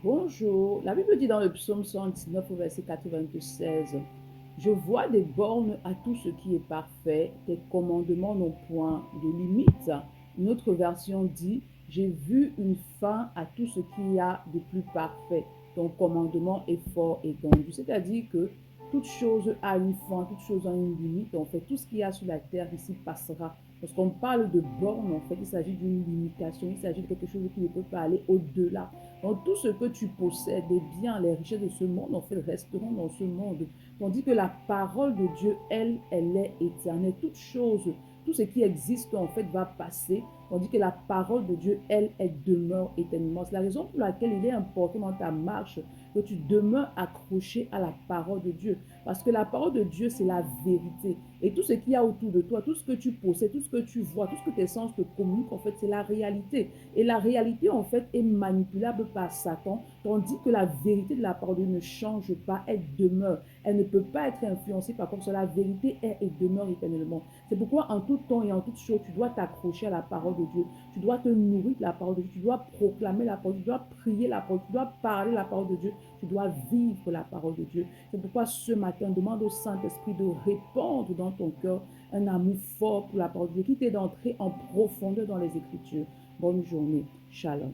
Bonjour. La Bible dit dans le psaume 119 au verset 96, je vois des bornes à tout ce qui est parfait, tes commandements n'ont point de limite. Une autre version dit, j'ai vu une fin à tout ce qu'il y a de plus parfait, ton commandement est fort étendu. C'est-à-dire que toute chose a une fin, toute chose a une limite. En fait, tout ce qu'il y a sur la terre ici passera. Lorsqu'on parle de bornes, en fait, il s'agit d'une limitation, il s'agit de quelque chose qui ne peut pas aller au-delà. Donc, tout ce que tu possèdes, les biens, les richesses de ce monde, en fait, resteront dans ce monde. Tandis que la parole de Dieu, elle est éternelle. Toute chose, tout ce qui existe, en fait, va passer. Tandis que la parole de Dieu, elle demeure éternellement. C'est la raison pour laquelle il est important dans ta marche que tu demeures accroché à la parole de Dieu. Parce que la parole de Dieu, c'est la vérité. Et tout ce qu'il y a autour de toi, tout ce que tu possèdes, tout ce que tu vois, tout ce que tes sens te communiquent, en fait, c'est la réalité. Et la réalité, en fait, est manipulable par Satan, tandis que la vérité de la parole de Dieu ne change pas, elle demeure. Elle ne peut pas être influencée par quoi que ce soit. La vérité est et demeure éternellement. C'est pourquoi en tout temps et en toute chose, tu dois t'accrocher à la parole de Dieu. Tu dois te nourrir de la parole de Dieu. Tu dois proclamer la parole. Tu dois prier la parole. Tu dois parler la parole de Dieu. Tu dois vivre la parole de Dieu. C'est pourquoi ce matin, demande au Saint-Esprit de répandre dans ton cœur un amour fort pour la parole de Dieu, qui t'est d'entrer en profondeur dans les Écritures. Bonne journée. Shalom.